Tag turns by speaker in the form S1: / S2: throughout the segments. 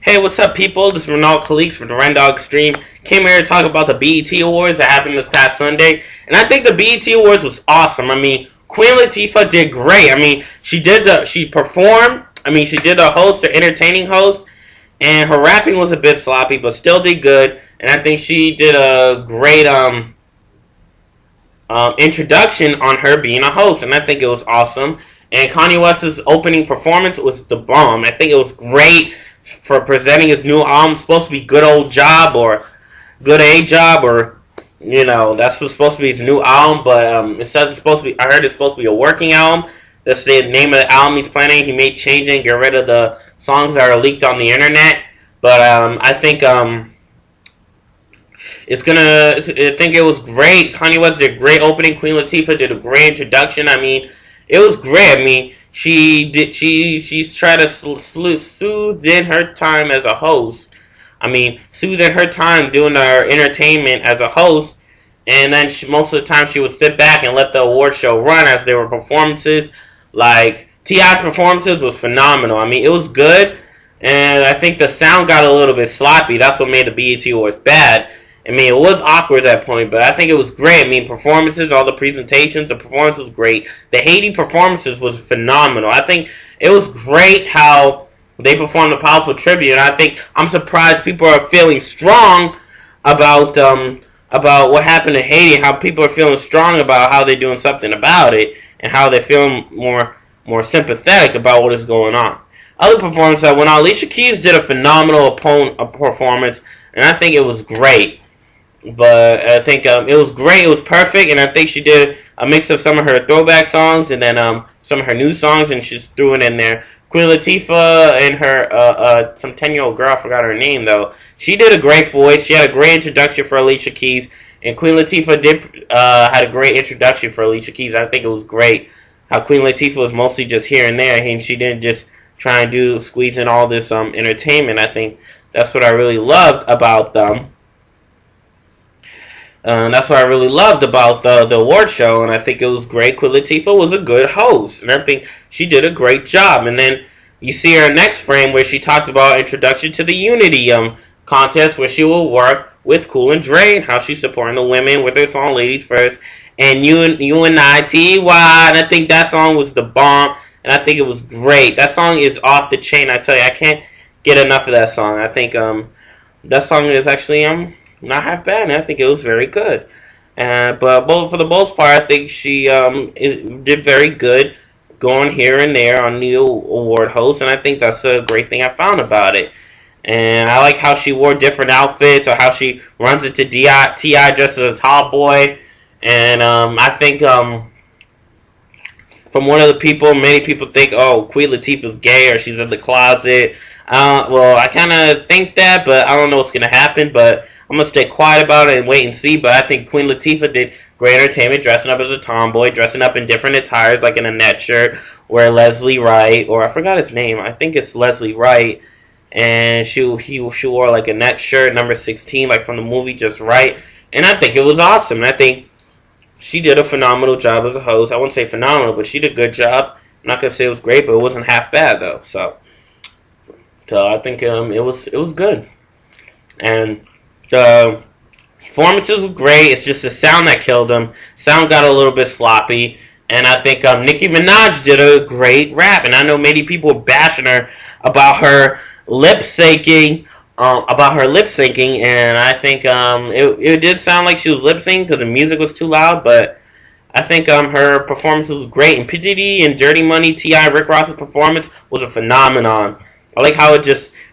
S1: Hey, what's up, people? This is Ronald Khalix from the Rendog Stream. Came here to talk about the BET Awards that happened this past Sunday, and I think the BET Awards was awesome. I mean, Queen Latifah did great. I mean, she performed. I mean, she did a host, an entertaining host, and her rapping was a bit sloppy, but still did good. And I think she did a great introduction on her being a host, and I think it was awesome. And Kanye West's opening performance was the bomb. I think it was great for presenting his new album. It's supposed to be Good Old Job or Good A Job, or that's what's supposed to be his new album. But it says it's supposed to be. I heard it's supposed to be a working album. That's the name of the album he's planning. He may change it and get rid of the songs that are leaked on the internet. But I think it's gonna. I think it was great. Kanye West did a great opening. Queen Latifah did a great introduction. I mean, it was great. I mean, she's trying to soothe in her time as a host. I mean, soothe in her time doing her entertainment as a host, and then most of the time she would sit back and let the award show run as there were performances. Like T.I.'s performances was phenomenal. I mean, it was good, and I think the sound got a little bit sloppy. That's what made the BET Awards bad. I mean, it was awkward at that point, but I think it was great. I mean, performances, all the presentations, the performance was great. The Haiti performances was phenomenal. I think it was great how they performed a powerful tribute, and I think I'm surprised people are feeling strong about what happened in Haiti, how people are feeling strong about how they're doing something about it, and how they're feeling more sympathetic about what is going on. Other performances that went on, Alicia Keys did a phenomenal performance, and I think it was great. But I think it was great. It was perfect, and I think she did a mix of some of her throwback songs and then some of her new songs, and she just threw it in there. Queen Latifah and her some 10-year-old girl, I forgot her name though. She did a great voice. She had a great introduction for Alicia Keys, and Queen Latifah had a great introduction for Alicia Keys. I think it was great how Queen Latifah was mostly just here and there, and she didn't just try and squeeze in all this entertainment. I think that's what I really loved about them. That's what I really loved about the award show, and I think it was great. Queen Latifah was a good host, and I think she did a great job. And then you see her next frame where she talked about introduction to the Unity contest, where she will work with Cool and Dre, and how she's supporting the women with her song "Ladies First." And UNITY, and I think that song was the bomb, and I think it was great. That song is off the chain. I tell you, I can't get enough of that song. I think that song is actually not half bad, and I think it was very good. But for the most part, I think she did very good going here and there on new award hosts, and I think that's a great thing I found about it. And I like how she wore different outfits, or how she runs into T.I. dressed as a tall boy. And I think from one of the people, many people think, oh, Queen Latifah's gay or she's in the closet. Well, I kind of think that, but I don't know what's going to happen, but I'm going to stay quiet about it and wait and see. But I think Queen Latifah did great entertainment, dressing up as a tomboy, dressing up in different attires, like in a net shirt, where Leslie Wright, or I forgot his name, I think it's Leslie Wright, and she wore like a net shirt, number 16, like from the movie Just Right. And I think it was awesome. And I think she did a phenomenal job as a host. I wouldn't say phenomenal, but she did a good job. I'm not going to say it was great, but it wasn't half bad, though. So I think it was good. And the performances were great. It's just the sound that killed them. Sound got a little bit sloppy. And I think Nicki Minaj did a great rap. And I know many people were bashing her about her lip syncing. And I think it did sound like she was lip syncing because the music was too loud. But I think her performance was great. And P. Diddy and Dirty Money, T.I., Rick Ross's performance was a phenomenon. I like how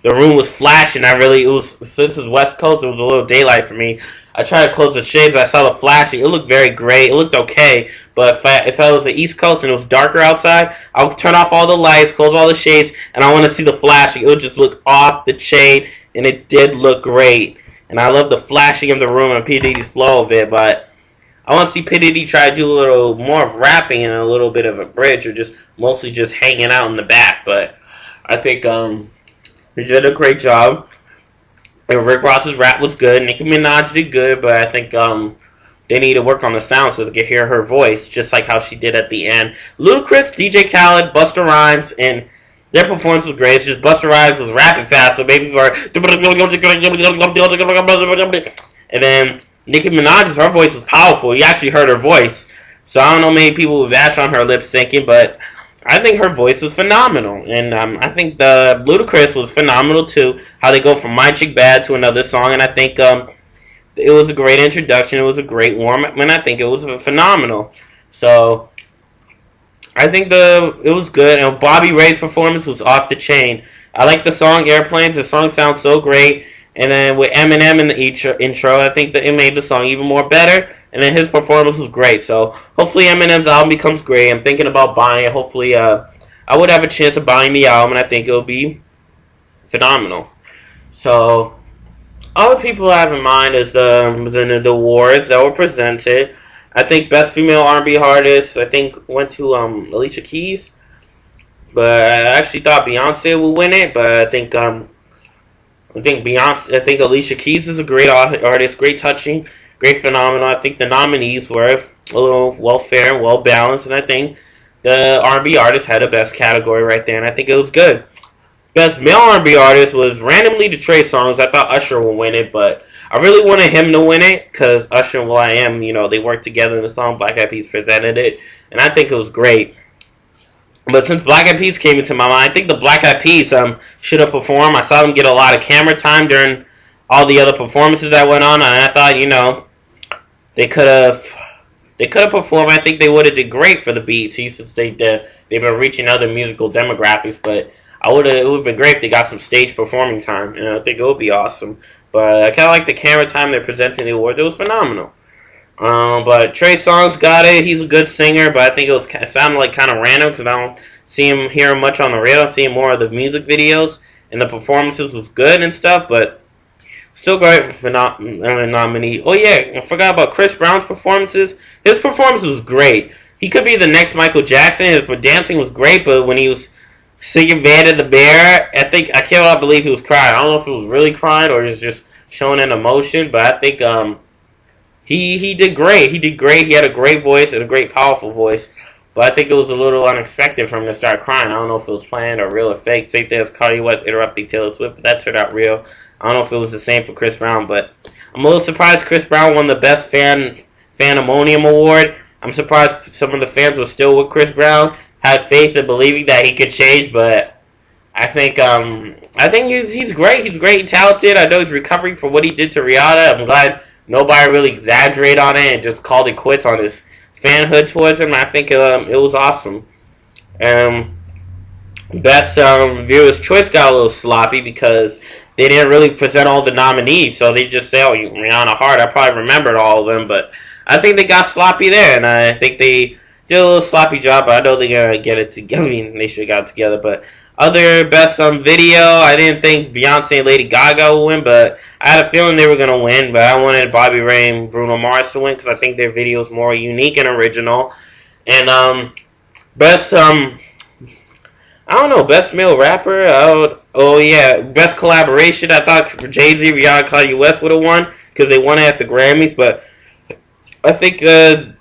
S1: the room was flashing. Since it's West Coast, it was a little daylight for me. I tried to close the shades, I saw the flashing. It looked very great. It looked okay. But if I was the East Coast and it was darker outside, I would turn off all the lights, close all the shades, and I want to see the flashing. It would just look off the chain, and it did look great. And I love the flashing of the room and P. Diddy's flow of it, but I want to see P. Diddy try to do a little more of rapping and a little bit of a bridge, or just mostly just hanging out in the back. But I think he did a great job. And Rick Ross's rap was good. Nicki Minaj did good, but I think they need to work on the sound so they can hear her voice, just like how she did at the end. Ludacris, DJ Khaled, Busta Rhymes, and Their performance was great. It's just Busta Rhymes was rapping fast, so maybe were and then Nicki Minaj's her voice was powerful. You actually heard her voice. So I don't know, maybe people would bash on her lip syncing, but I think her voice was phenomenal, and I think the Ludacris was phenomenal too. How they go from My Chick Bad to another song, and I think it was a great introduction. It was a great warm up, and I think it was phenomenal. So I think it was good, and Bobby Ray's performance was off the chain. I like the song Airplanes. The song sounds so great, and then with Eminem in the intro, I think that it made the song even more better. And then his performance was great. So hopefully Eminem's album becomes great. I'm thinking about buying it. Hopefully I would have a chance of buying the album, and I think it will be phenomenal. So other people I have in mind is the awards that were presented. I think Best Female R&B Artist, I think, went to Alicia Keys. But I actually thought Beyonce would win it. But I think Alicia Keys is a great artist, great touching, great phenomenal. I think the nominees were a little well fair and well balanced, and I think the R&B artist had the best category right there, and I think it was good. Best male R&B artist was randomly the Trey Songz. I thought Usher would win it, but I really wanted him to win it because Usher and will.i.am, they worked together in the song. Black Eyed Peas presented it, and I think it was great. But since Black Eyed Peas came into my mind, I think the Black Eyed Peas should have performed. I saw them get a lot of camera time during all the other performances that went on, and I thought, they could have performed. I think they would have did great for the BET since they've been reaching other musical demographics. But it would have been great if they got some stage performing time, and I think it would be awesome. But I kind of like the camera time they're presenting the awards. It was phenomenal. But Trey Songz got it. He's a good singer, but I think it sounded like kind of random because I don't hear him much on the radio. I see him more of the music videos, and the performances was good and stuff, but still great for nominee. Oh yeah, I forgot about Chris Brown's performances. His performance was great. He could be the next Michael Jackson. His dancing was great, but when he was singing Band of the Bear, I cannot believe he was crying. I don't know if he was really crying or he was just showing an emotion, but I think he did great. He did great. He had a great voice and a great powerful voice. But I think it was a little unexpected for him to start crying. I don't know if it was planned or real or fake. Same thing as Kanye West interrupting Taylor Swift, but that turned out real. I don't know if it was the same for Chris Brown, but I'm a little surprised Chris Brown won the Best Fanimonium Award. I'm surprised some of the fans were still with Chris Brown, had faith in believing that he could change, but I think he's great. He's great and talented. I know he's recovering from what he did to Rihanna. I'm glad nobody really exaggerated on it and just called it quits on his fanhood towards him. I think it was awesome. Best Viewer's Choice got a little sloppy because they didn't really present all the nominees, so they just say, "Oh, Rihanna Hart." I probably remembered all of them, but I think they got sloppy there, and I think they did a little sloppy job. But I know they're gonna get it together. I mean, they should have got it together. But other best video, I didn't think Beyonce and Lady Gaga would win, but I had a feeling they were gonna win. But I wanted Bobby Ray and Bruno Mars to win because I think their video is more unique and original. And best I don't know, best male rapper. Oh yeah, best collaboration. I thought Jay-Z, Rihanna, Kanye West would have won because they won it at the Grammys. But I think I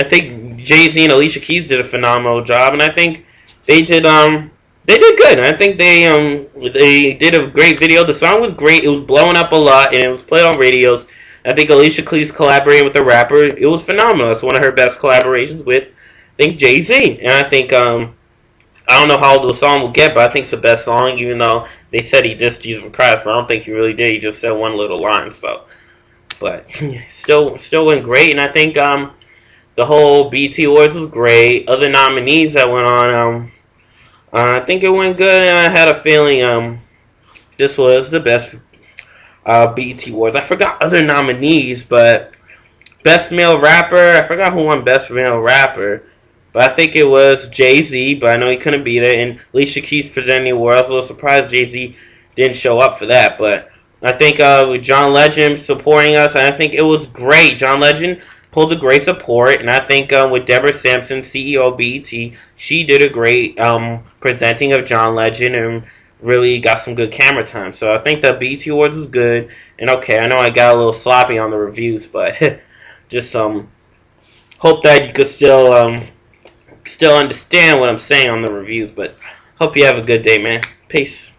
S1: think Jay-Z and Alicia Keys did a phenomenal job, and I think they did good. I think they did a great video. The song was great. It was blowing up a lot, and it was played on radios. I think Alicia Keys collaborating with the rapper. It was phenomenal. It's one of her best collaborations with, I think, Jay-Z. And I think, I don't know how the song will get, but I think it's the best song, even though they said he dissed Jesus Christ, but I don't think he really did. He just said one little line, so. But still went great, and I think the whole BET Awards was great. Other nominees that went on, I think it went good, and I had a feeling this was the best BET Awards. I forgot other nominees, but best male rapper, I forgot who won best male rapper. But I think it was Jay-Z, but I know he couldn't be there. And Alicia Keys presenting the award. I was a little surprised Jay-Z didn't show up for that. But I think with John Legend supporting us, I think it was great. John Legend pulled a great support. And I think with Deborah Sampson, CEO of BET, she did a great presenting of John Legend and really got some good camera time. So I think the BET Awards was good. And okay, I know I got a little sloppy on the reviews, but just hope that you could still still understand what I'm saying on the reviews. But hope you have a good day, man. Peace.